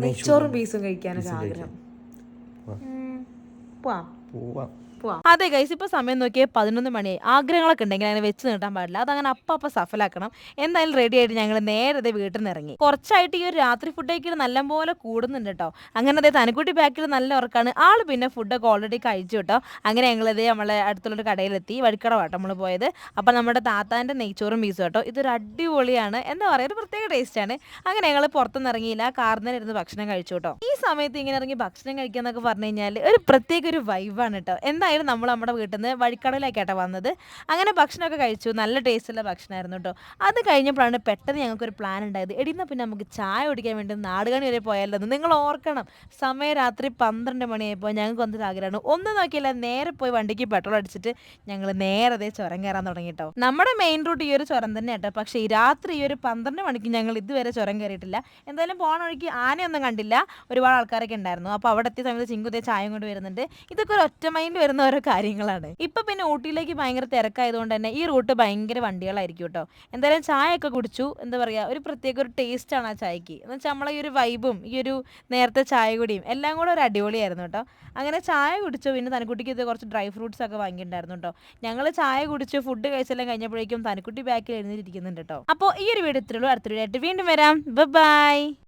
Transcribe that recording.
നെയ്ച്ചോറും പീസും കഴിക്കാനൊരു ആഗ്രഹം. പോവാം. അതെ ഗൈസ്, ഇപ്പോൾ സമയം നോക്കിയാൽ 11 മണിയായി. ആഗ്രഹങ്ങളൊക്കെ ഉണ്ടെങ്കിൽ അങ്ങനെ വെച്ച് നീട്ടാൻ പാടില്ല. അതങ്ങനെ അപ്പം സഫലാക്കണം. എന്തായാലും റെഡി ആയിട്ട് ഞങ്ങൾ നേരെ വീട്ടിൽ നിന്ന് ഇറങ്ങി. കുറച്ചായിട്ട് ഈ ഒരു രാത്രി ഫുഡ് കഴിക്കൽ നല്ലപോലെ കൂടുന്നുണ്ട് കേട്ടോ. അങ്ങനെ അതേ തനക്കുട്ടി ബാക്കിൽ നല്ല ഉറക്കാണ്. ആൾ പിന്നെ ഫുഡൊക്കെ ഓൾറെഡി കഴിച്ചു കേട്ടോ. അങ്ങനെ ഞങ്ങളിത് നമ്മളെ അടുത്തുള്ളൊരു കടയിലെത്തി. വഴിക്കട വാട്ടോ നമ്മൾ പോയത്. അപ്പം നമ്മുടെ താത്താൻ്റെ നെയ്ച്ചോറും പീസും കേട്ടോ. ഇതൊരു അടിപൊളിയാണ്, എന്താ പറയുക, ഒരു പ്രത്യേക ടേസ്റ്റാണ്. അങ്ങനെ ഞങ്ങൾ പുറത്തൊന്നും ഇറങ്ങിയില്ല, കാറിൽ തന്നെ ഇരുന്ന് ഭക്ഷണം കഴിച്ചു കേട്ടോ. ഈ സമയത്ത് ഇങ്ങനെ ഇറങ്ങി ഭക്ഷണം കഴിക്കുക എന്നൊക്കെ പറഞ്ഞു കഴിഞ്ഞാൽ ഒരു പ്രത്യേക ഒരു വൈബാണ് കേട്ടോ. എന്തായാലും നമ്മൾ നമ്മുടെ വീട്ടിൽ നിന്ന് വഴിക്കടയിലേക്കാട്ടോ വന്നത്. അങ്ങനെ ഭക്ഷണമൊക്കെ കഴിച്ചു. നല്ല ടേസ്റ്റുള്ള ഭക്ഷണമായിരുന്നു കേട്ടോ. അത് കഴിഞ്ഞപ്പോഴാണ് പെട്ടെന്ന് ഞങ്ങൾക്കൊരു പ്ലാൻ ഉണ്ടായത്. എടിന്ന പിന്നെ നമുക്ക് ചായ കുടിക്കാൻ വേണ്ടി നാടുകാണി വരെ പോയാലോ. നിങ്ങൾ ഓർക്കണം, സമയം രാത്രി 12 മണിയായപ്പോൾ ഞങ്ങൾക്ക് വന്നൊരു ആഗ്രഹമാണ്. ഒന്നും നോക്കിയില്ല, നേരെ പോയി വണ്ടിക്ക് പെട്രോൾ അടിച്ചിട്ട് ഞങ്ങൾ നേരെ ചുരം കയറാൻ തുടങ്ങി കേട്ടോ. നമ്മുടെ മെയിൻ റൂട്ട് ഈ ഒരു ചുരം തന്നെ കേട്ടോ. പക്ഷേ ഈ രാത്രി ഈ ഒരു 12 മണിക്ക് ഞങ്ങൾ ഇതുവരെ ചുരം കയറിയിട്ടില്ല. എന്തായാലും പോണ വഴിക്ക് ആനയൊന്നും കണ്ടില്ല, ഒരുപാട് ആൾക്കാരൊക്കെ ഉണ്ടായിരുന്നു. അപ്പോൾ അവിടെ എത്തിയ സമയത്ത് ചിങ്കുതേ ചായ കൊണ്ട് വരുന്നുണ്ട്. ഇതൊക്കെ ഒരു ഒറ്റ മൈൻഡ് വരുന്ന ഓരോ കാര്യങ്ങളാണ്. ഇപ്പൊ പിന്നെ ഊട്ടിയിലേക്ക് ഭയങ്കര തിരക്കായതുകൊണ്ട് തന്നെ ഈ റൂട്ട് ഭയങ്കര വണ്ടികളായിരിക്കും കേട്ടോ. എന്തായാലും ചായ ഒക്കെ കുടിച്ചു. എന്താ പറയാ, ഒരു പ്രത്യേക ഒരു ടേസ്റ്റ് ആണ് ആ ചായക്ക്. എന്ന് വെച്ചാൽ നമ്മളെ ഈ ഒരു വൈബും ഈ ഒരു നേരത്തെ ചായ കുടിയും എല്ലാം കൂടെ ഒരു അടിപൊളിയായിരുന്നു കേട്ടോ. അങ്ങനെ ചായ കുടിച്ചു. പിന്നെ തനിക്കുട്ടിക്ക് ഇത് കുറച്ച് ഡ്രൈ ഫ്രൂട്ട്സ് ഒക്കെ വാങ്ങിയിട്ടുണ്ടായിരുന്നു കേട്ടോ. ഞങ്ങൾ ചായ കുടിച്ച് ഫുഡ് കഴിച്ചെല്ലാം കഴിഞ്ഞപ്പോഴേക്കും തനിക്കുട്ടി ബാക്കിൽ എഴുന്നേറ്റിരിക്കുന്നുണ്ട് കേട്ടോ. അപ്പോൾ ഈ ഒരു വീഡിയോ ഇത്രയുള്ളൂ. അടുത്തൊരു വീഡിയോ ആയിട്ട് വീണ്ടും വരാം. ബൈ.